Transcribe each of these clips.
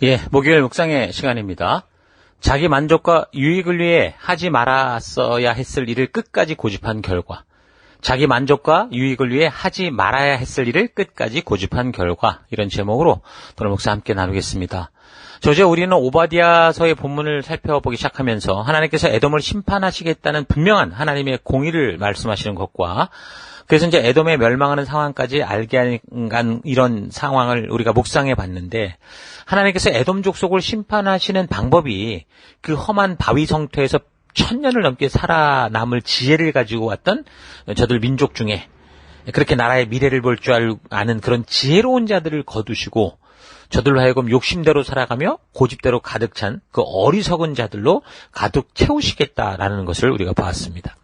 예, 목요일 묵상의 시간입니다. 자기 만족과 유익을 위해 하지 말았어야 했을 일을 끝까지 고집한 결과. 자기 만족과 유익을 위해 하지 말아야 했을 일을 끝까지 고집한 결과. 이런 제목으로 오늘 묵상 함께 나누겠습니다. 저제 우리는 오바댜서의 본문을 살펴보기 시작하면서 하나님께서 에돔을 심판하시겠다는 분명한 하나님의 공의를 말씀하시는 것과 그래서 이제 에돔의 멸망하는 상황까지 알게 한 이런 상황을 우리가 묵상해 봤는데 하나님께서 에돔 족속을 심판하시는 방법이 그 험한 바위 성토에서 1000년을 넘게 살아남을 지혜를 가지고 왔던 저들 민족 중에 그렇게 나라의 미래를 볼 줄 아는 그런 지혜로운 자들을 거두시고 저들로 하여금 욕심대로 살아가며 고집대로 가득 찬 그 어리석은 자들로 가득 채우시겠다라는 것을 우리가 봤습니다.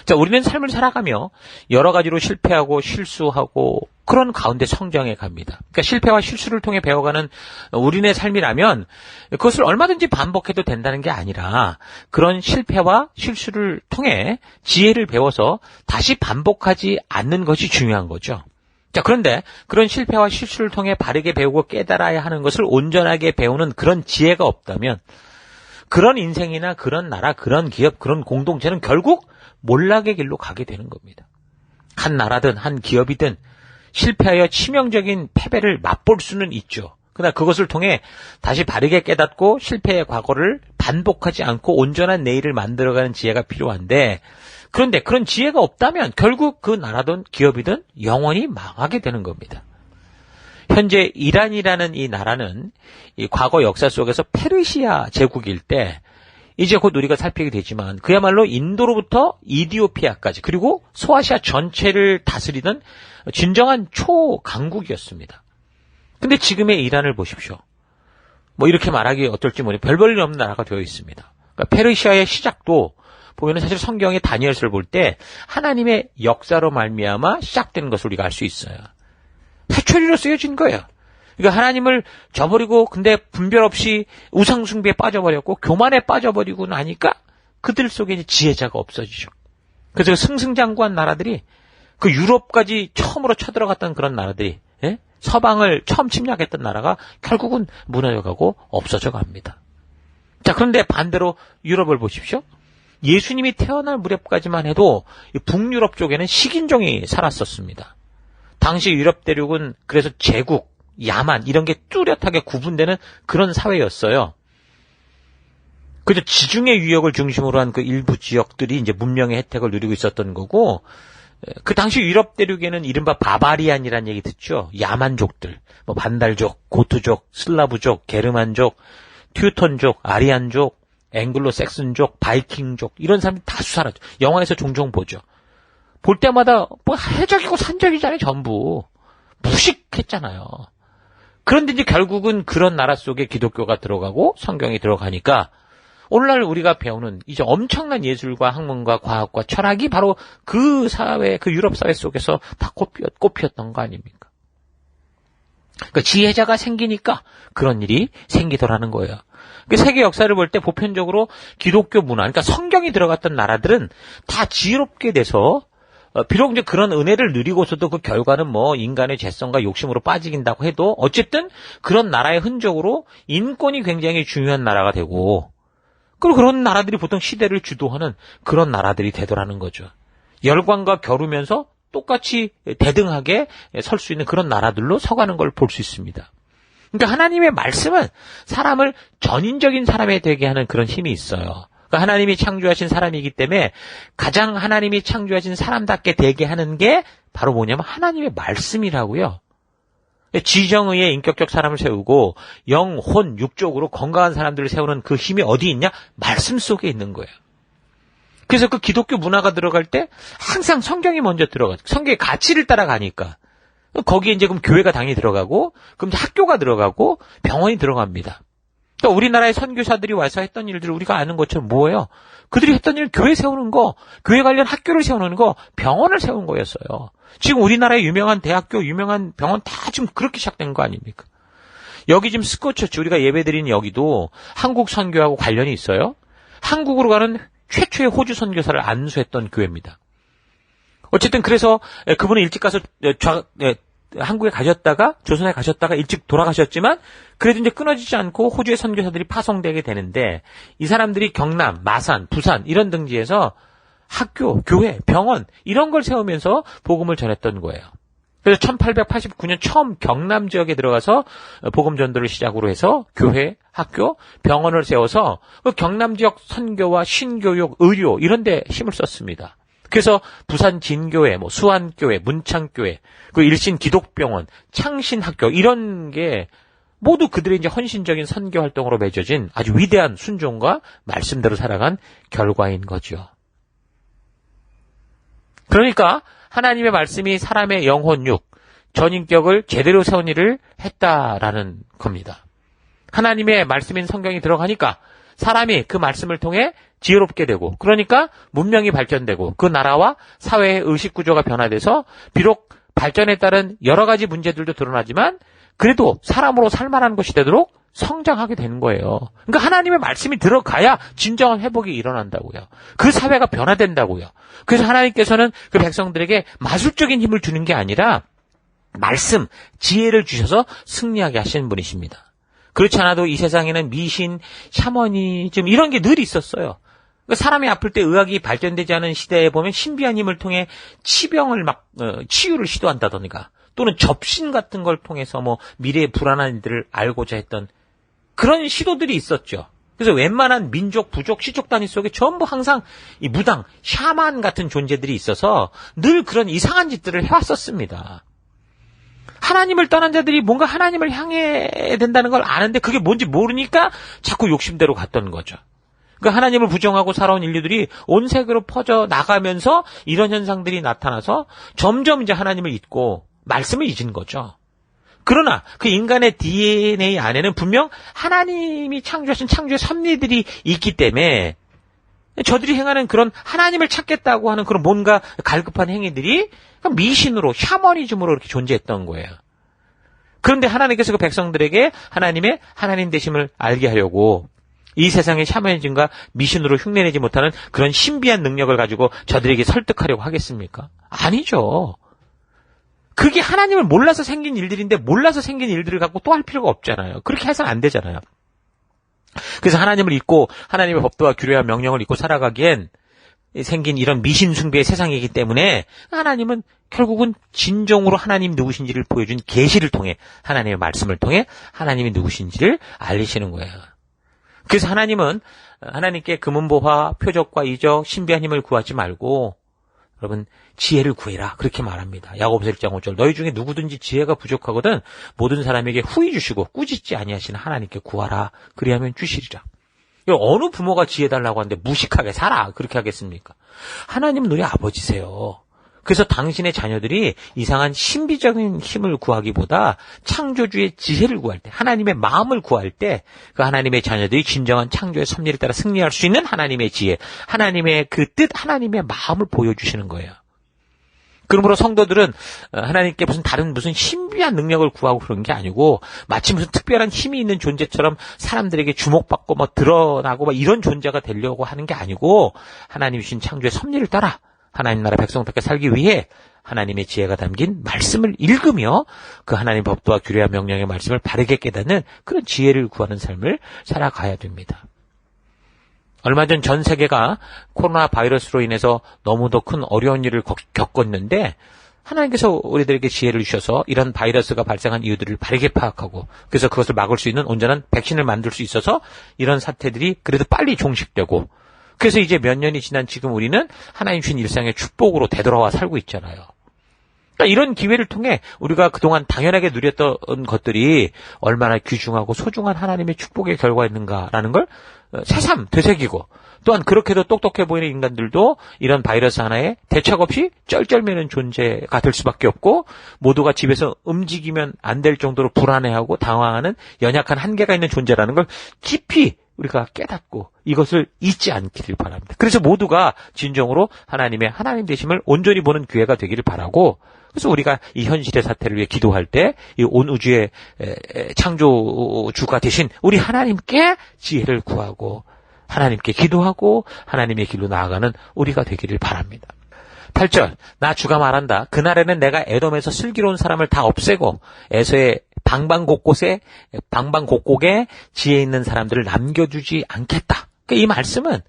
자, 우리는 삶을 살아가며 여러 가지로 실패하고 실수하고 그런 가운데 성장해 갑니다. 그러니까 실패와 실수를 통해 배워가는 우리네 삶이라면 그것을 얼마든지 반복해도 된다는 게 아니라 그런 실패와 실수를 통해 지혜를 배워서 다시 반복하지 않는 것이 중요한 거죠. 자, 그런데 그런 실패와 실수를 통해 바르게 배우고 깨달아야 하는 것을 온전하게 배우는 그런 지혜가 없다면 그런 인생이나 그런 나라, 그런 기업, 그런 공동체는 결국 몰락의 길로 가게 되는 겁니다. 한 나라든 한 기업이든 실패하여 치명적인 패배를 맛볼 수는 있죠. 그러나 그것을 통해 다시 바르게 깨닫고 실패의 과거를 반복하지 않고 온전한 내일을 만들어가는 지혜가 필요한데 그런데 그런 지혜가 없다면 결국 그 나라든 기업이든 영원히 망하게 되는 겁니다. 현재 이란이라는 이 나라는 이 과거 역사 속에서 페르시아 제국일 때 이제 곧 우리가 살피게 되지만 그야말로 인도로부터 이디오피아까지 그리고 소아시아 전체를 다스리던 진정한 초강국이었습니다. 근데 지금의 이란을 보십시오. 뭐 이렇게 말하기 어떨지 모르겠는데 별 볼 일 없는 나라가 되어 있습니다. 그러니까 페르시아의 시작도 보면은 사실 성경의 다니엘서를 볼 때 하나님의 역사로 말미암아 시작되는 것을 우리가 알 수 있어요. 해초리로 쓰여진 거예요. 그러니까 하나님을 저버리고 근데 분별 없이 우상숭배에 빠져버렸고 교만에 빠져버리고 나니까 그들 속에 이제 지혜자가 없어지죠. 그래서 승승장구한 나라들이 그 유럽까지 처음으로 쳐들어갔던 그런 나라들이 서방을 처음 침략했던 나라가 결국은 무너져가고 없어져 갑니다. 자, 그런데 반대로 유럽을 보십시오. 예수님이 태어날 무렵까지만 해도 북유럽 쪽에는 식인종이 살았었습니다. 당시 유럽 대륙은 그래서 제국, 야만 이런 게 뚜렷하게 구분되는 그런 사회였어요. 그저 지중해 유역을 중심으로 한 그 일부 지역들이 이제 문명의 혜택을 누리고 있었던 거고 그 당시 유럽 대륙에는 이른바 바바리안이라는 얘기 듣죠. 야만족들, 뭐 반달족, 고트족, 슬라브족, 게르만족, 튜턴족, 아리안족, 앵글로색슨족, 바이킹족 이런 사람들이 다수 살았죠. 영화에서 종종 보죠. 볼 때마다 뭐 해적이고 산적이잖아요. 전부 무식했잖아요. 그런데 이제 결국은 그런 나라 속에 기독교가 들어가고 성경이 들어가니까 오늘날 우리가 배우는 이제 엄청난 예술과 학문과 과학과 철학이 바로 그 사회, 그 유럽 사회 속에서 다 꽃피었던 거 아닙니까? 그러니까 지혜자가 생기니까 그런 일이 생기더라는 거예요. 세계 역사를 볼 때 보편적으로 기독교 문화, 그러니까 성경이 들어갔던 나라들은 다 지혜롭게 돼서 비록 이제 그런 은혜를 누리고서도 그 결과는 뭐 인간의 죄성과 욕심으로 빠지긴다고 해도 어쨌든 그런 나라의 흔적으로 인권이 굉장히 중요한 나라가 되고 그리고 그런 나라들이 보통 시대를 주도하는 그런 나라들이 되더라는 거죠. 열광과 겨루면서 똑같이 대등하게 설 수 있는 그런 나라들로 서가는 걸 볼 수 있습니다. 그러니까 하나님의 말씀은 사람을 전인적인 사람이 되게 하는 그런 힘이 있어요. 그러니까 하나님이 창조하신 사람이기 때문에 가장 하나님이 창조하신 사람답게 되게 하는 게 바로 뭐냐면 하나님의 말씀이라고요. 지정의의 인격적 사람을 세우고 영, 혼, 육적으로 건강한 사람들을 세우는 그 힘이 어디 있냐? 말씀 속에 있는 거예요. 그래서 그 기독교 문화가 들어갈 때 항상 성경이 먼저 들어가죠. 성경의 가치를 따라가니까. 거기에 이제 그럼 교회가 당연히 들어가고 그럼 이제 학교가 들어가고 병원이 들어갑니다. 그러니까 우리나라의 선교사들이 와서 했던 일들을 우리가 아는 것처럼 뭐예요? 그들이 했던 일 교회 세우는 거, 교회 관련 학교를 세우는 거, 병원을 세운 거였어요. 지금 우리나라의 유명한 대학교, 유명한 병원 다 지금 그렇게 시작된 거 아닙니까? 여기 지금 스코처치 우리가 예배드리는 여기도 한국 선교하고 관련이 있어요. 한국으로 가는 최초의 호주 선교사를 안수했던 교회입니다. 어쨌든 그래서 그분은 일찍 가서 한국에 가셨다가 조선에 가셨다가 일찍 돌아가셨지만 그래도 이제 끊어지지 않고 호주의 선교사들이 파송되게 되는데 이 사람들이 경남, 마산, 부산 이런 등지에서 학교, 교회, 병원 이런 걸 세우면서 복음을 전했던 거예요. 그래서 1889년 처음 경남 지역에 들어가서 복음 전도를 시작으로 해서 교회, 학교, 병원을 세워서 그 경남 지역 선교와 신교육, 의료 이런 데 힘을 썼습니다. 그래서 부산 진교회, 수안교회, 문창교회, 그 일신 기독병원, 창신학교 이런 게 모두 그들의 이제 헌신적인 선교 활동으로 맺어진 아주 위대한 순종과 말씀대로 살아간 결과인 거죠. 그러니까 하나님의 말씀이 사람의 영혼육, 전인격을 제대로 세운 일을 했다라는 겁니다. 하나님의 말씀인 성경이 들어가니까 사람이 그 말씀을 통해 지혜롭게 되고 그러니까 문명이 발전되고 그 나라와 사회의 의식구조가 변화돼서 비록 발전에 따른 여러 가지 문제들도 드러나지만 그래도 사람으로 살만한 것이 되도록 성장하게 되는 거예요. 그러니까 하나님의 말씀이 들어가야 진정한 회복이 일어난다고요. 그 사회가 변화된다고요. 그래서 하나님께서는 그 백성들에게 마술적인 힘을 주는 게 아니라 말씀, 지혜를 주셔서 승리하게 하시는 분이십니다. 그렇지 않아도 이 세상에는 미신, 샤머니즘 이런 게 늘 있었어요. 그러니까 사람이 아플 때 의학이 발전되지 않은 시대에 보면 신비한 힘을 통해 치병을 치유를 시도한다던가 또는 접신 같은 걸 통해서 미래의 불안한 일들을 알고자 했던 그런 시도들이 있었죠. 그래서 웬만한 민족, 부족, 시족 단위 속에 전부 항상 이 무당, 샤만 같은 존재들이 있어서 늘 그런 이상한 짓들을 해왔었습니다. 하나님을 떠난 자들이 뭔가 하나님을 향해야 된다는 걸 아는데 그게 뭔지 모르니까 자꾸 욕심대로 갔던 거죠. 그러니까 하나님을 부정하고 살아온 인류들이 온 세계로 퍼져 나가면서 이런 현상들이 나타나서 점점 이제 하나님을 잊고 말씀을 잊은 거죠. 그러나 그 인간의 DNA 안에는 분명 하나님이 창조하신 창조의 섭리들이 있기 때문에 저들이 행하는 그런 하나님을 찾겠다고 하는 그런 뭔가 갈급한 행위들이 미신으로 샤머니즘으로 이렇게 존재했던 거예요. 그런데 하나님께서 그 백성들에게 하나님의 하나님 되심을 알게 하려고 이 세상의 샤머니즘과 미신으로 흉내내지 못하는 그런 신비한 능력을 가지고 저들에게 설득하려고 하겠습니까? 아니죠. 그게 하나님을 몰라서 생긴 일들인데 몰라서 생긴 일들을 갖고 또 할 필요가 없잖아요. 그렇게 해서는 안 되잖아요. 그래서 하나님을 잊고 하나님의 법도와 규례와 명령을 잊고 살아가기엔 생긴 이런 미신 숭배의 세상이기 때문에 하나님은 결국은 진정으로 하나님 누구신지를 보여준 계시를 통해 하나님의 말씀을 통해 하나님이 누구신지를 알리시는 거예요. 그래서 하나님은 하나님께 금은보화, 표적과 이적, 신비한 힘을 구하지 말고 여러분 지혜를 구해라 그렇게 말합니다. 야고보서 1장 5절 너희 중에 누구든지 지혜가 부족하거든 모든 사람에게 후히 주시고 꾸짖지 아니하시는 하나님께 구하라 그리하면 주시리라. 어느 부모가 지혜 달라고 하는데 무식하게 살아 그렇게 하겠습니까? 하나님은 우리 아버지세요. 그래서 당신의 자녀들이 이상한 신비적인 힘을 구하기보다 창조주의 지혜를 구할 때 하나님의 마음을 구할 때 그 하나님의 자녀들이 진정한 창조의 섭리를 따라 승리할 수 있는 하나님의 지혜 하나님의 그 뜻 하나님의 마음을 보여주시는 거예요. 그러므로 성도들은 하나님께 무슨 신비한 능력을 구하고 그런 게 아니고 마치 무슨 특별한 힘이 있는 존재처럼 사람들에게 주목받고 드러나고 이런 존재가 되려고 하는 게 아니고 하나님 주신 창조의 섭리를 따라 하나님 나라 백성답게 살기 위해 하나님의 지혜가 담긴 말씀을 읽으며 그 하나님의 법도와 규례와 명령의 말씀을 바르게 깨닫는 그런 지혜를 구하는 삶을 살아가야 됩니다. 얼마 전 전 세계가 코로나 바이러스로 인해서 너무도 큰 어려운 일을 겪었는데 하나님께서 우리들에게 지혜를 주셔서 이런 바이러스가 발생한 이유들을 바르게 파악하고 그래서 그것을 막을 수 있는 온전한 백신을 만들 수 있어서 이런 사태들이 그래도 빨리 종식되고 그래서 이제 몇 년이 지난 지금 우리는 하나님 주신 일상의 축복으로 되돌아와 살고 있잖아요. 그러니까 이런 기회를 통해 우리가 그동안 당연하게 누렸던 것들이 얼마나 귀중하고 소중한 하나님의 축복의 결과였는가라는 걸 새삼 되새기고 또한 그렇게도 똑똑해 보이는 인간들도 이런 바이러스 하나에 대책 없이 쩔쩔매는 존재가 될 수밖에 없고 모두가 집에서 움직이면 안 될 정도로 불안해하고 당황하는 연약한 한계가 있는 존재라는 걸 깊이 우리가 깨닫고 이것을 잊지 않기를 바랍니다. 그래서 모두가 진정으로 하나님의 하나님 되심을 온전히 보는 기회가 되기를 바라고 그래서 우리가 이 현실의 사태를 위해 기도할 때 이 온 우주의 창조주가 되신 우리 하나님께 지혜를 구하고 하나님께 기도하고 하나님의 길로 나아가는 우리가 되기를 바랍니다. 8절 나 주가 말한다. 그날에는 내가 에돔에서 슬기로운 사람을 다 없애고 에서의 방방곡곡에 지혜 있는 사람들을 남겨두지 않겠다. 그러니까 이 말씀은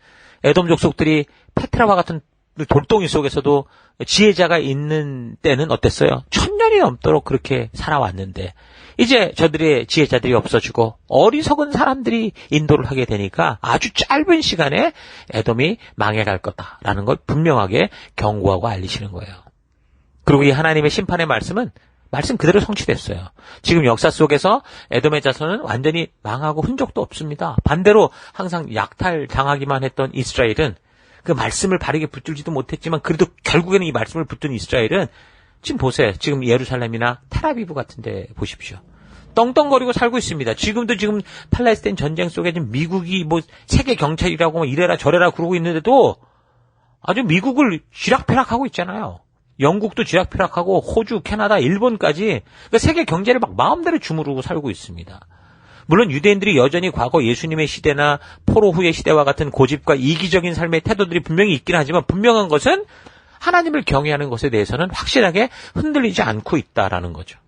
에돔 족속들이 페트라와 같은 돌덩이 속에서도 지혜자가 있는 때는 어땠어요? 1000년이 넘도록 그렇게 살아왔는데 이제 저들의 지혜자들이 없어지고 어리석은 사람들이 인도를 하게 되니까 아주 짧은 시간에 에돔이 망해갈 거다라는 걸 분명하게 경고하고 알리시는 거예요. 그리고 이 하나님의 심판의 말씀은 말씀 그대로 성취됐어요. 지금 역사 속에서 에돔의 자손은 완전히 망하고 흔적도 없습니다. 반대로 항상 약탈당하기만 했던 이스라엘은 그 말씀을 바르게 붙들지도 못했지만 그래도 결국에는 이 말씀을 붙든 이스라엘은 지금 보세요. 지금 예루살렘이나 텔아비브 같은 데 보십시오. 떵떵거리고 살고 있습니다. 지금도 지금 팔레스타인 전쟁 속에 지금 미국이 뭐 세계 경찰이라고 이래라 저래라 그러고 있는데도 아주 미국을 쥐락펴락하고 있잖아요. 영국도 쥐락펴락하고 호주, 캐나다, 일본까지 그러니까 세계 경제를 막 마음대로 주무르고 살고 있습니다. 물론 유대인들이 여전히 과거 예수님의 시대나 포로 후의 시대와 같은 고집과 이기적인 삶의 태도들이 분명히 있긴 하지만 분명한 것은 하나님을 경외하는 것에 대해서는 확실하게 흔들리지 않고 있다라는 거죠.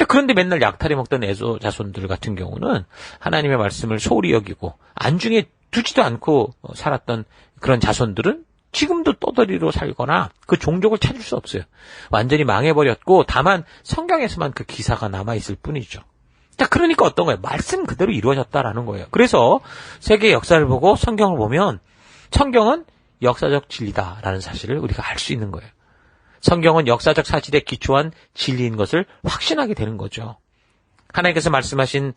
그런데 맨날 약탈해 먹던 에서 자손들 같은 경우는 하나님의 말씀을 소홀히 여기고 안중에 두지도 않고 살았던 그런 자손들은 지금도 떠돌이로 살거나 그 종족을 찾을 수 없어요. 완전히 망해버렸고 다만 성경에서만 그 기사가 남아있을 뿐이죠. 자, 그러니까 어떤 거예요? 말씀 그대로 이루어졌다라는 거예요. 그래서 세계 역사를 보고 성경을 보면 성경은 역사적 진리다라는 사실을 우리가 알 수 있는 거예요. 성경은 역사적 사실에 기초한 진리인 것을 확신하게 되는 거죠. 하나님께서 말씀하신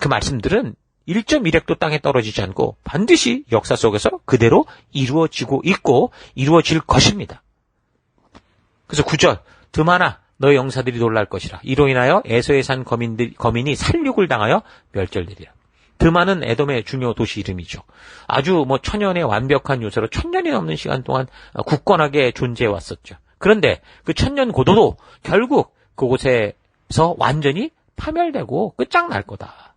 그 말씀들은 1.1핵도 땅에 떨어지지 않고 반드시 역사 속에서 그대로 이루어지고 있고 이루어질 것입니다. 그래서 9절 드마나 너의 영사들이 놀랄 것이라. 이로 인하여 에서에 산 거민이 살육을 당하여 멸절되리라. 드마는 에돔의 중요 도시 이름이죠. 아주 천년의 완벽한 요새로 1000년이 넘는 시간 동안 굳건하게 존재해 왔었죠. 그런데 그 1000년 고도도 결국 그곳에서 완전히 파멸되고 끝장날 거다.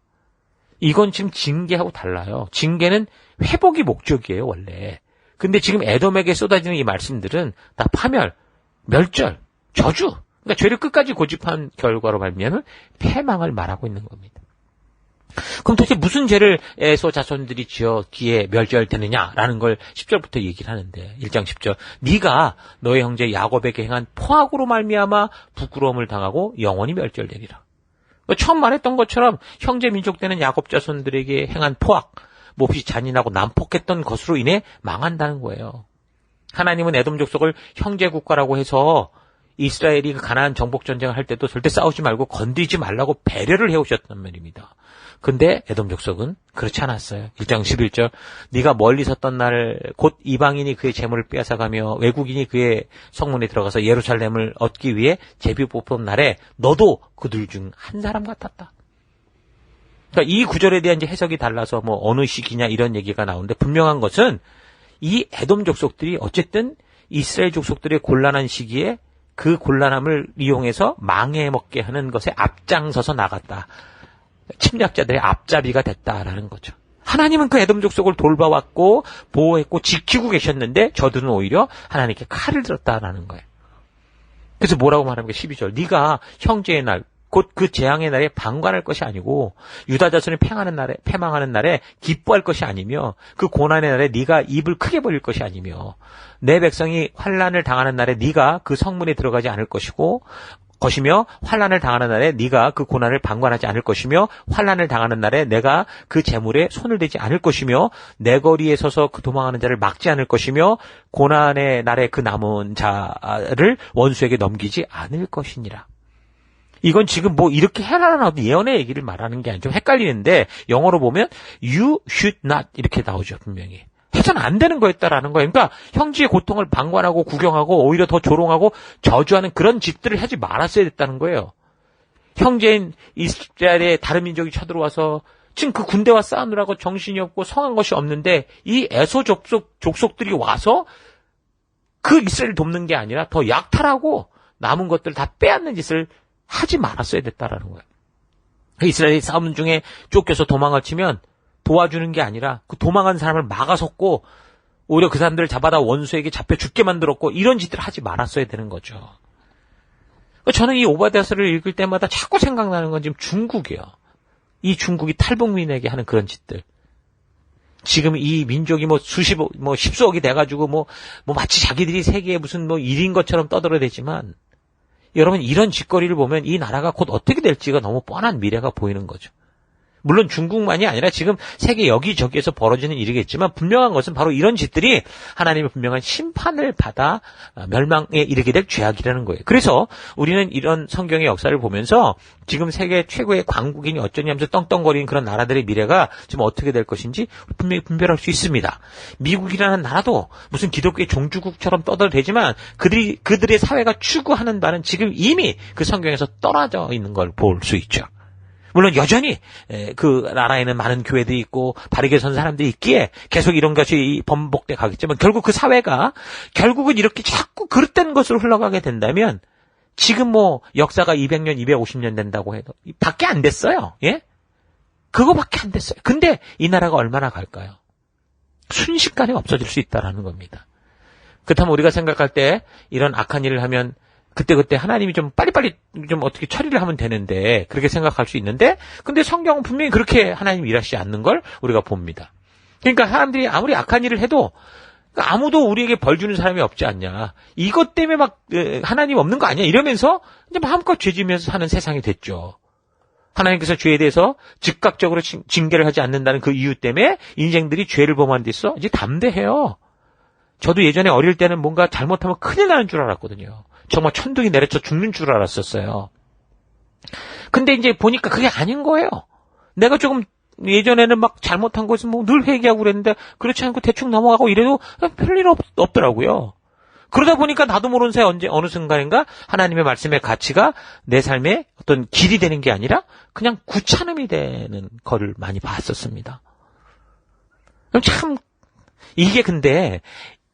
이건 지금 징계하고 달라요. 징계는 회복이 목적이에요, 원래. 근데 지금 에돔에게 쏟아지는 이 말씀들은 다 파멸, 멸절, 저주. 그러니까 죄를 끝까지 고집한 결과로 말미암은 패망을 말하고 있는 겁니다. 그럼 도대체 무슨 죄를 에서 자손들이 지었기에 멸절되느냐라는 걸 10절부터 얘기를 하는데 1장 10절 네가 너의 형제 야곱에게 행한 포악으로 말미암아 부끄러움을 당하고 영원히 멸절되리라. 처음 말했던 것처럼 형제 민족 되는 야곱 자손들에게 행한 포악, 몹시 잔인하고 난폭했던 것으로 인해 망한다는 거예요. 하나님은 에돔 족속을 형제 국가라고 해서 이스라엘이 그 가나안 정복 전쟁을 할 때도 절대 싸우지 말고 건드리지 말라고 배려를 해오셨단 말입니다. 근데 에돔 족속은 그렇지 않았어요. 1장 11절 네가 멀리 섰던 날 곧 이방인이 그의 재물을 빼앗아가며 외국인이 그의 성문에 들어가서 예루살렘을 얻기 위해 제비 뽑던 날에 너도 그들 중 한 사람 같았다. 그러니까 이 구절에 대한 이제 해석이 달라서 어느 시기냐 이런 얘기가 나오는데 분명한 것은 이 에돔 족속들이 어쨌든 이스라엘 족속들의 곤란한 시기에 그 곤란함을 이용해서 망해먹게 하는 것에 앞장서서 나갔다. 침략자들의 앞잡이가 됐다라는 거죠. 하나님은 그 에돔 족속을 돌봐왔고 보호했고 지키고 계셨는데 저들은 오히려 하나님께 칼을 들었다라는 거예요. 그래서 뭐라고 말합니까? 12절 네가 형제의 날 곧 그 재앙의 날에 방관할 것이 아니고 유다 자손이 패망하는 날에 기뻐할 것이 아니며 그 고난의 날에 네가 입을 크게 벌릴 것이 아니며 내 백성이 환난을 당하는 날에 네가 그 성문에 들어가지 않을 것이며 환난을 당하는 날에 네가 그 고난을 방관하지 않을 것이며 환난을 당하는 날에 내가 그 재물에 손을 대지 않을 것이며 내 거리에 서서 그 도망하는 자를 막지 않을 것이며 고난의 날에 그 남은 자를 원수에게 넘기지 않을 것이니라. 이건 지금 이렇게 해라라는 예언의 얘기를 말하는 게 아니라 좀 헷갈리는데 영어로 보면 you should not 이렇게 나오죠. 분명히. 해서는 안 되는 거였다라는 거예요. 그러니까 형제의 고통을 방관하고 구경하고 오히려 더 조롱하고 저주하는 그런 짓들을 하지 말았어야 됐다는 거예요. 형제인 이스라엘의 다른 민족이 쳐들어와서 지금 그 군대와 싸우느라고 정신이 없고 성한 것이 없는데 이 에서 족속들이 와서 그 이스라엘을 돕는 게 아니라 더 약탈하고 남은 것들을 다 빼앗는 짓을 하지 말았어야 됐다라는 거예요. 이스라엘이 싸움 중에 쫓겨서 도망을 치면 도와주는 게 아니라 그 도망한 사람을 막아섰고 오히려 그 사람들을 잡아다 원수에게 잡혀 죽게 만들었고 이런 짓들을 하지 말았어야 되는 거죠. 저는 이 오바댜서를 읽을 때마다 자꾸 생각나는 건 지금 중국이요. 이 중국이 탈북민에게 하는 그런 짓들. 지금 이 민족이 십수억이 돼가지고 마치 자기들이 세계의 무슨 일인 것처럼 떠들어대지만, 여러분 이런 짓거리를 보면 이 나라가 곧 어떻게 될지가 너무 뻔한 미래가 보이는 거죠. 물론 중국만이 아니라 지금 세계 여기저기에서 벌어지는 일이겠지만 분명한 것은 바로 이런 짓들이 하나님의 분명한 심판을 받아 멸망에 이르게 될 죄악이라는 거예요. 그래서 우리는 이런 성경의 역사를 보면서 지금 세계 최고의 강국인이 어쩌냐면서 떵떵거리는 그런 나라들의 미래가 지금 어떻게 될 것인지 분명히 분별할 수 있습니다. 미국이라는 나라도 무슨 기독교의 종주국처럼 떠들어대지만 그들의 사회가 추구하는 바는 지금 이미 그 성경에서 떨어져 있는 걸 볼 수 있죠. 물론 여전히 그 나라에는 많은 교회들이 있고 바르게 선 사람들이 있기에 계속 이런 것이 번복돼 가겠지만 결국 그 사회가 결국은 이렇게 자꾸 그릇된 것으로 흘러가게 된다면 지금 역사가 200년, 250년 된다고 해도 밖에 안 됐어요. 예? 그거밖에 안 됐어요. 근데 이 나라가 얼마나 갈까요? 순식간에 없어질 수 있다라는 겁니다. 그렇다면 우리가 생각할 때 이런 악한 일을 하면 그때 하나님이 좀 빨리빨리 좀 어떻게 처리를 하면 되는데 그렇게 생각할 수 있는데 근데 성경은 분명히 그렇게 하나님이 일하시지 않는 걸 우리가 봅니다. 그러니까 사람들이 아무리 악한 일을 해도 아무도 우리에게 벌 주는 사람이 없지 않냐. 이것 때문에 하나님 없는 거 아니야 이러면서 이제 마음껏 죄 지으면서 사는 세상이 됐죠. 하나님께서 죄에 대해서 즉각적으로 징계를 하지 않는다는 그 이유 때문에 인생들이 죄를 범한 데 있어 이제 담대해요. 저도 예전에 어릴 때는 뭔가 잘못하면 큰일 나는 줄 알았거든요. 정말 천둥이 내려쳐 죽는 줄 알았었어요. 근데 이제 보니까 그게 아닌 거예요. 내가 조금 예전에는 잘못한 것은 늘 회개하고 그랬는데 그렇지 않고 대충 넘어가고 이래도 별일 없더라고요. 그러다 보니까 나도 모르는 사이 어느 순간인가 하나님의 말씀의 가치가 내 삶의 어떤 길이 되는 게 아니라 그냥 구차름이 되는 거를 많이 봤었습니다. 참 이게 근데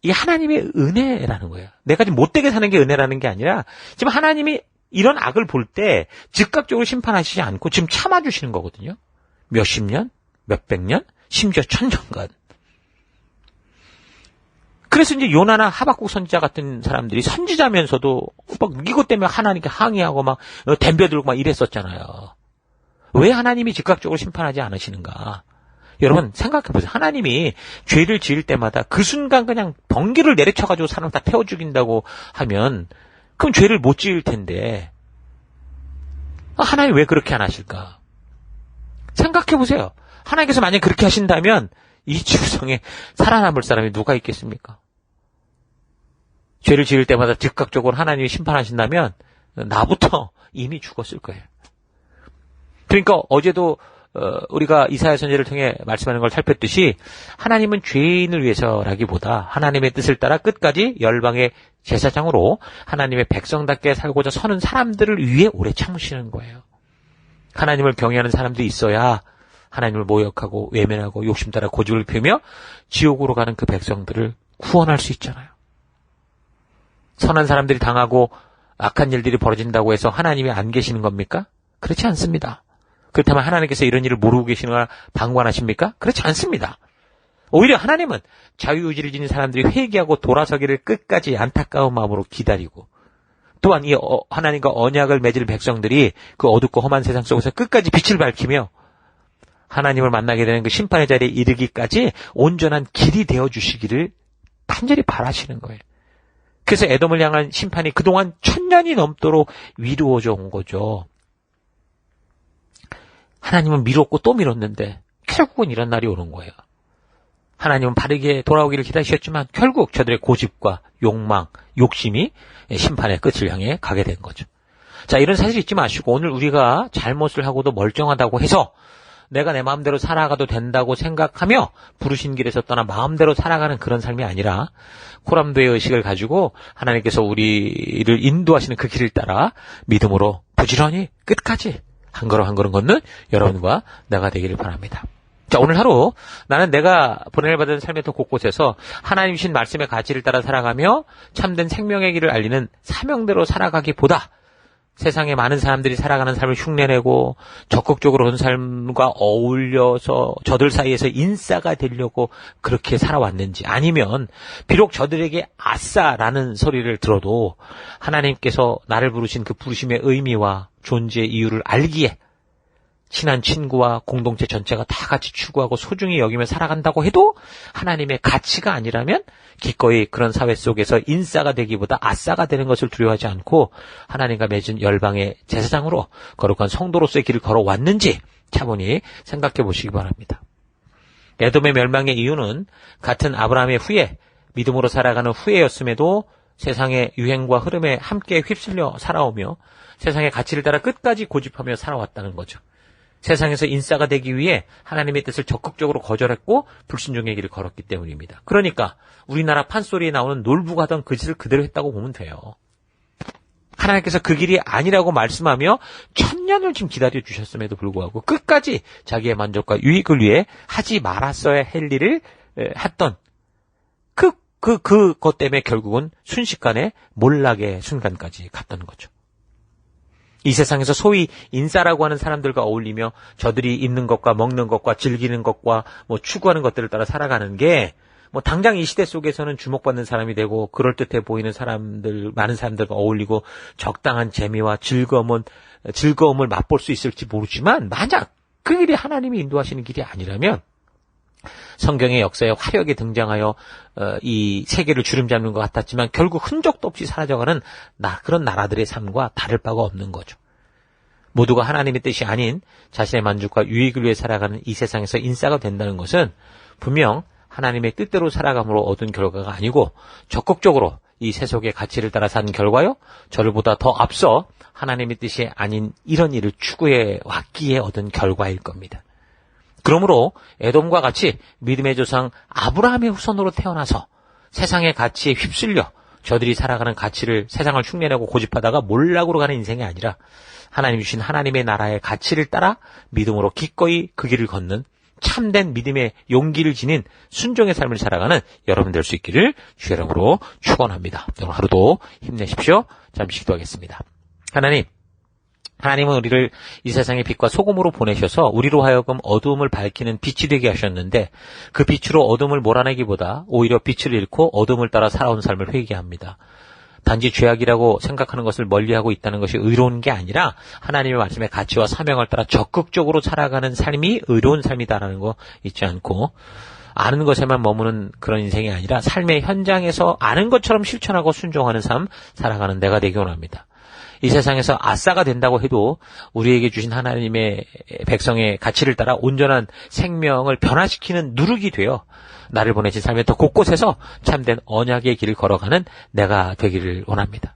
이 하나님의 은혜라는 거예요. 내가 지금 못되게 사는 게 은혜라는 게 아니라 지금 하나님이 이런 악을 볼 때 즉각적으로 심판하시지 않고 지금 참아주시는 거거든요. 몇십 년, 몇백 년, 심지어 천년간. 그래서 이제 요나나 하박국 선지자 같은 사람들이 선지자면서도 이것 때문에 하나님께 항의하고 덤벼들고 이랬었잖아요. 왜 하나님이 즉각적으로 심판하지 않으시는가? 여러분 생각해보세요. 하나님이 죄를 지을 때마다 그 순간 그냥 번개를 내리쳐가지고 사람 다 태워 죽인다고 하면 그럼 죄를 못 지을 텐데 하나님 왜 그렇게 안 하실까? 생각해보세요. 하나님께서 만약에 그렇게 하신다면 이 지구상에 살아남을 사람이 누가 있겠습니까? 죄를 지을 때마다 즉각적으로 하나님이 심판하신다면 나부터 이미 죽었을 거예요. 그러니까 어제도 우리가 이사야 선지자를 통해 말씀하는 걸 살폈듯이 하나님은 죄인을 위해서라기보다 하나님의 뜻을 따라 끝까지 열방의 제사장으로 하나님의 백성답게 살고자 서는 사람들을 위해 오래 참으시는 거예요. 하나님을 경외하는 사람들이 있어야 하나님을 모욕하고 외면하고 욕심 따라 고집을 피우며 지옥으로 가는 그 백성들을 구원할 수 있잖아요. 선한 사람들이 당하고 악한 일들이 벌어진다고 해서 하나님이 안 계시는 겁니까? 그렇지 않습니다. 그렇다면 하나님께서 이런 일을 모르고 계시거나 방관하십니까? 그렇지 않습니다. 오히려 하나님은 자유의지를 지닌 사람들이 회개하고 돌아서기를 끝까지 안타까운 마음으로 기다리고 또한 이 하나님과 언약을 맺을 백성들이 그 어둡고 험한 세상 속에서 끝까지 빛을 밝히며 하나님을 만나게 되는 그 심판의 자리에 이르기까지 온전한 길이 되어주시기를 간절히 바라시는 거예요. 그래서 에돔을 향한 심판이 그동안 1000년이 넘도록 미루어져 온 거죠. 하나님은 미뤘고 또 미뤘는데 결국은 이런 날이 오는 거예요. 하나님은 바르게 돌아오기를 기다리셨지만 결국 저들의 고집과 욕망, 욕심이 심판의 끝을 향해 가게 된 거죠. 자, 이런 사실 잊지 마시고 오늘 우리가 잘못을 하고도 멀쩡하다고 해서 내가 내 마음대로 살아가도 된다고 생각하며 부르신 길에서 떠나 마음대로 살아가는 그런 삶이 아니라 코람도의 의식을 가지고 하나님께서 우리를 인도하시는 그 길을 따라 믿음으로 부지런히 끝까지 한 걸음 한 걸음 걷는 여러분과 내가 되기를 바랍니다. 자, 오늘 하루 나는 내가 보냄을 받은 삶의 터 곳곳에서 하나님 주신 말씀의 가치를 따라 살아가며 참된 생명의 길을 알리는 사명대로 살아가기보다 세상에 많은 사람들이 살아가는 삶을 흉내내고 적극적으로 그런 삶과 어울려서 저들 사이에서 인싸가 되려고 그렇게 살아왔는지, 아니면 비록 저들에게 아싸라는 소리를 들어도 하나님께서 나를 부르신 그 부르심의 의미와 존재의 이유를 알기에 친한 친구와 공동체 전체가 다 같이 추구하고 소중히 여기며 살아간다고 해도 하나님의 가치가 아니라면 기꺼이 그런 사회 속에서 인싸가 되기보다 아싸가 되는 것을 두려워하지 않고 하나님과 맺은 열방의 제사장으로 거룩한 성도로서의 길을 걸어왔는지 차분히 생각해 보시기 바랍니다. 에돔의 멸망의 이유는 같은 아브라함의 후예, 믿음으로 살아가는 후예였음에도 세상의 유행과 흐름에 함께 휩쓸려 살아오며 세상의 가치를 따라 끝까지 고집하며 살아왔다는 거죠. 세상에서 인싸가 되기 위해 하나님의 뜻을 적극적으로 거절했고 불순종의 길을 걸었기 때문입니다. 그러니까 우리나라 판소리에 나오는 놀부가 하던 그 짓을 그대로 했다고 보면 돼요. 하나님께서 그 길이 아니라고 말씀하며 1000년을 지금 기다려 주셨음에도 불구하고 끝까지 자기의 만족과 유익을 위해 하지 말았어야 할 일을 했던 그것 때문에 결국은 순식간에 몰락의 순간까지 갔다는 거죠. 이 세상에서 소위 인싸라고 하는 사람들과 어울리며 저들이 입는 것과 먹는 것과 즐기는 것과 추구하는 것들을 따라 살아가는 게 당장 이 시대 속에서는 주목받는 사람이 되고 그럴듯해 보이는 사람들, 많은 사람들과 어울리고 적당한 재미와 즐거움을 맛볼 수 있을지 모르지만 만약 그 길이 하나님이 인도하시는 길이 아니라면 성경의 역사에 화려하게 등장하여 이 세계를 주름잡는 것 같았지만 결국 흔적도 없이 사라져가는 그런 나라들의 삶과 다를 바가 없는 거죠. 모두가 하나님의 뜻이 아닌 자신의 만족과 유익을 위해 살아가는 이 세상에서 인싸가 된다는 것은 분명 하나님의 뜻대로 살아감으로 얻은 결과가 아니고 적극적으로 이 세속의 가치를 따라 산 결과요, 저들보다 더 앞서 하나님의 뜻이 아닌 이런 일을 추구해 왔기에 얻은 결과일 겁니다. 그러므로 에돔과 같이 믿음의 조상 아브라함의 후손으로 태어나서 세상의 가치에 휩쓸려 저들이 살아가는 가치를 세상을 흉내내고 고집하다가 몰락으로 가는 인생이 아니라 하나님 주신 하나님의 나라의 가치를 따라 믿음으로 기꺼이 그 길을 걷는 참된 믿음의 용기를 지닌 순종의 삶을 살아가는 여러분 될 수 있기를 주의 이름으로 축원합니다. 오늘 하루도 힘내십시오. 잠시 기도하겠습니다. 하나님은 우리를 이 세상의 빛과 소금으로 보내셔서 우리로 하여금 어두움을 밝히는 빛이 되게 하셨는데 그 빛으로 어둠을 몰아내기보다 오히려 빛을 잃고 어둠을 따라 살아온 삶을 회개합니다. 단지 죄악이라고 생각하는 것을 멀리하고 있다는 것이 의로운 게 아니라 하나님의 말씀의 가치와 사명을 따라 적극적으로 살아가는 삶이 의로운 삶이다라는 거 잊지 않고 아는 것에만 머무는 그런 인생이 아니라 삶의 현장에서 아는 것처럼 실천하고 순종하는 삶 살아가는 내가 되기 원합니다. 이 세상에서 아싸가 된다고 해도 우리에게 주신 하나님의 백성의 가치를 따라 온전한 생명을 변화시키는 누룩이 되어 나를 보내신 삶의 더 곳곳에서 참된 언약의 길을 걸어가는 내가 되기를 원합니다.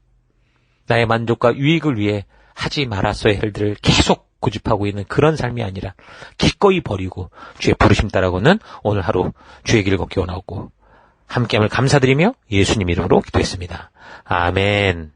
나의 만족과 유익을 위해 하지 말았어야 할 일들을 계속 고집하고 있는 그런 삶이 아니라 기꺼이 버리고 주의 부르심 따라 걷는 오늘 하루 주의 길을 걷기 원하고 함께함을 감사드리며 예수님 이름으로 기도했습니다. 아멘.